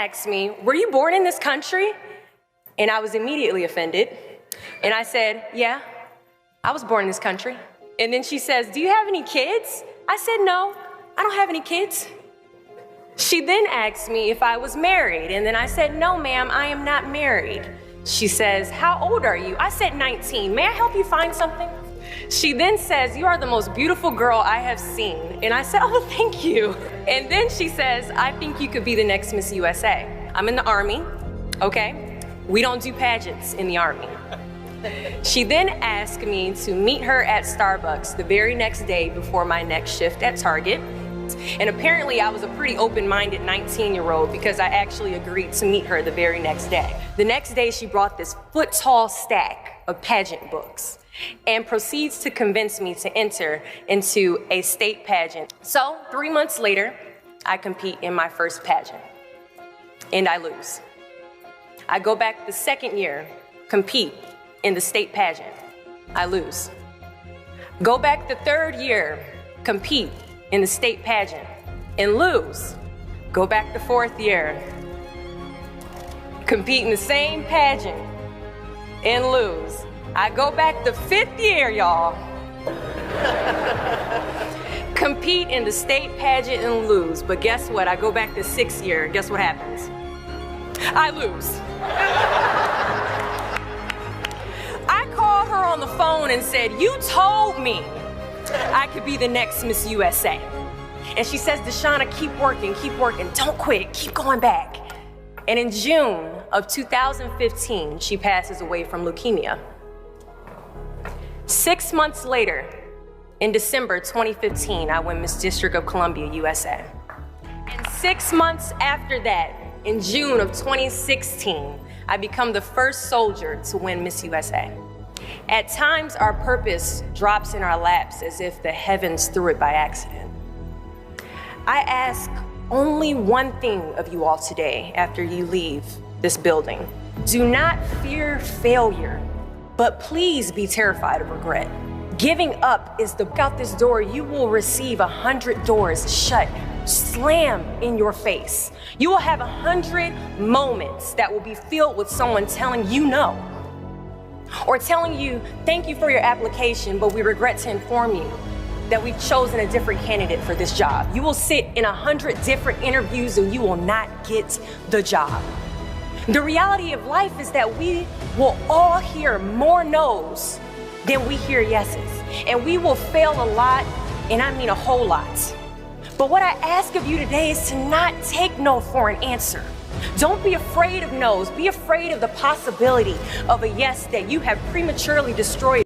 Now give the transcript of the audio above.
asked me, were you born in this country? And I was immediately offended. And I said, yeah, I was born in this country. And then she says, do you have any kids? I said, no, I don't have any kids. She then asked me if I was married. And then I said, no, ma'am, I am not married. She says, how old are you? I said 19. May I help you find something? She then says, you are the most beautiful girl I have seen. And I said, oh, thank you. And then she says, I think you could be the next Miss USA. I'm in the Army, okay? We don't do pageants in the Army. She then asked me to meet her at Starbucks the very next day before my next shift at Target. And apparently I was a pretty open-minded 19-year-old because I actually agreed to meet her the very next day. The next day she brought this foot-tall stack of pageant books and proceeds to convince me to enter into a state pageant. So 3 months later, I compete in my first pageant and I lose. I go back the second year, compete in the state pageant. I lose. Go back the third year, compete in the state pageant and lose. Go back the fourth year, compete in the same pageant and lose. I go back the fifth year, y'all. Compete in the state pageant and lose. But guess what? I go back the sixth year. Guess what happens? I lose. I called her on the phone and said, you told me I could be the next Miss USA. And she says, Deshauna, keep working, don't quit, keep going back. And in June of 2015, she passes away from leukemia. 6 months later, in December 2015, I win Miss District of Columbia, USA. And 6 months after that, in June of 2016, I become the first soldier to win Miss USA. At times, our purpose drops in our laps as if the heavens threw it by accident. I ask only one thing of you all today after you leave this building. Do not fear failure, but please be terrified of regret. Giving up is the out this door, you will receive 100 doors shut, slam in your face. You will have 100 moments that will be filled with someone telling you no, or telling you, thank you for your application, but we regret to inform you that we've chosen a different candidate for this job. You will sit in 100 different interviews and you will not get the job. The reality of life is that we will all hear more no's than we hear yeses. And we will fail a lot, and I mean a whole lot. But what I ask of you today is to not take no for an answer. Don't be afraid of no's. Be afraid of the possibility of a yes that you have prematurely destroyed